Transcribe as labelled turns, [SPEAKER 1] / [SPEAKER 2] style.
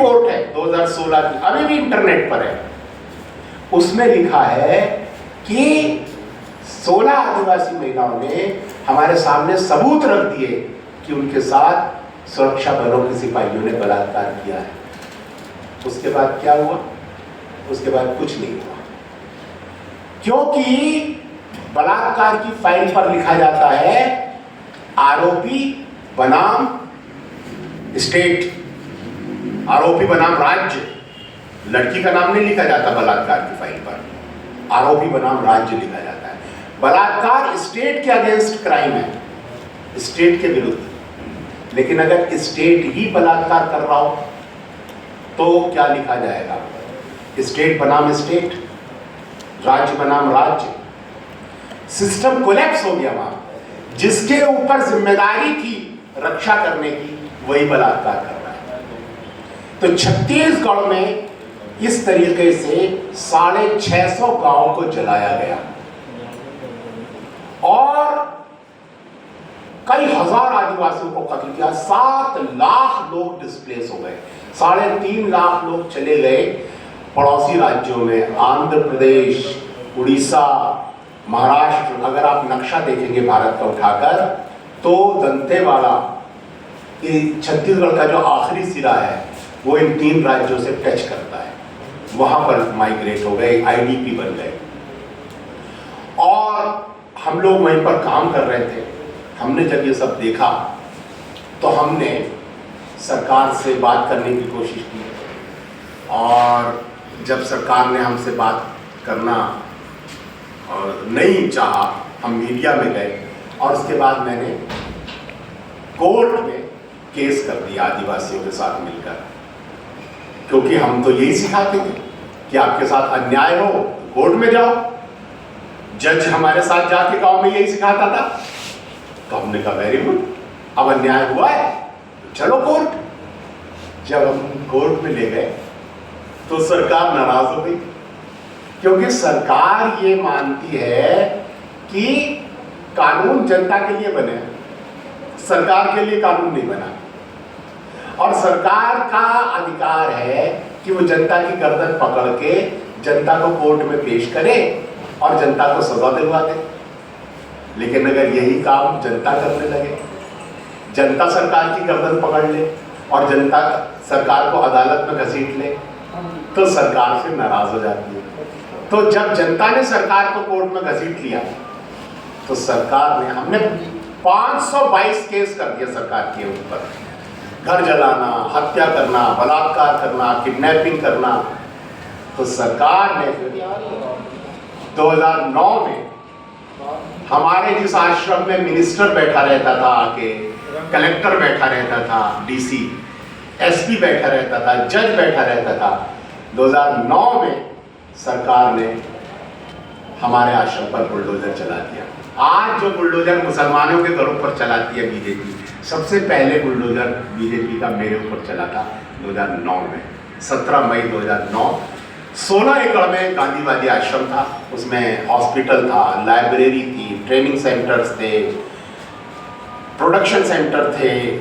[SPEAKER 1] Report है 2016 की, अभी भी इंटरनेट पर है। उसमें लिखा है कि 16 आदिवासी महिलाओं ने हमारे सामने सबूत रख दिए कि उनके साथ सुरक्षा बलों के सिपाहियों ने बलात्कार किया है। उसके बाद क्या हुआ? उसके बाद कुछ नहीं हुआ, क्योंकि बलात्कार की फाइल पर लिखा जाता है आरोपी बनाम स्टेट, आरोपी बनाम राज्य। लड़की का नाम नहीं लिखा जाता बलात्कार की फाइल पर, आरोपी बनाम राज्य लिखा जाता है। बलात्कार स्टेट के अगेंस्ट क्राइम है, स्टेट के विरुद्ध। लेकिन अगर स्टेट ही बलात्कार कर रहा हो तो क्या लिखा जाएगा? स्टेट बनाम स्टेट, राज्य बनाम राज्य। सिस्टम कोलैप्स हो गया वहां। जिसके ऊपर जिम्मेदारी थी रक्षा करने की, वही बलात्कार कर रहा है। तो छत्तीसगढ़ में इस तरीके से 650 गांवों को जलाया गया और कई हजार आदिवासियों को कत्ल किया। 7 लाख लोग डिस्प्लेस हो गए, 3.5 लाख लोग चले गए पड़ोसी राज्यों में, आंध्र प्रदेश, उड़ीसा, महाराष्ट्र। अगर आप नक्शा देखेंगे भारत का उठाकर तो दंतेवाड़ा, छत्तीसगढ़ का जो आखिरी सिरा है वो इन 3 राज्यों से टच करता है। वहां पर माइग्रेट हो गए, आईडीपी बन गए और हम लोग वहीं पर काम कर रहे थे। हमने जब ये सब देखा तो हमने सरकार से बात करने की कोशिश की और जब सरकार ने हमसे बात करना और नहीं चाहा, हम मीडिया में गए और उसके बाद मैंने कोर्ट में केस कर दिया आदिवासियों के साथ मिलकर, क्योंकि हम तो यही सिखाते थे कि आपके साथ अन्याय हो तो कोर्ट में जाओ। जज हमारे साथ जाके गांव में यही सिखाता था। तो हमने कहा वेरी गुड, अब अन्याय हुआ है तो चलो कोर्ट। जब हम कोर्ट में ले गए तो सरकार नाराज हो गई, क्योंकि सरकार ये मानती है कि कानून जनता के लिए बने, सरकार के लिए कानून नहीं बना। और सरकार का अधिकार है कि वो जनता की गर्दन पकड़ के जनता को कोर्ट में पेश करे और जनता को सजा दिलवा दे। लेकिन अगर यही काम जनता करने लगे, जनता सरकार की गर्दन पकड़ ले और जनता सरकार को अदालत में घसीट ले, तो सरकार फिर नाराज हो जाती है। तो जब जनता ने सरकार को कोर्ट में घसीट लिया तो सरकार ने, हमने 522 केस कर दिया सरकार के ऊपर, घर जलाना, हत्या करना, बलात्कार करना, किडनैपिंग करना। तो सरकार ने फिर 2009 में हमारे जिस आश्रम में मिनिस्टर बैठा रहता था आके, कलेक्टर बैठा रहता था, डीसी, एसपी बैठा रहता था, जज बैठा रहता था, 2009 में सरकार ने हमारे आश्रम पर बुलडोजर चला दिया। आज जो बुलडोजर मुसलमानों के घरों पर चलाती है बीजेपी, सबसे पहले बुलडोजर बीजेपी का मेरे ऊपर चला था 2009 में, 17 मई 2009। 16 एकड़ में गांधीवादी आश्रम था, उसमें हॉस्पिटल था, लाइब्रेरी थी, ट्रेनिंग सेंटर्स थे, प्रोडक्शन सेंटर थे,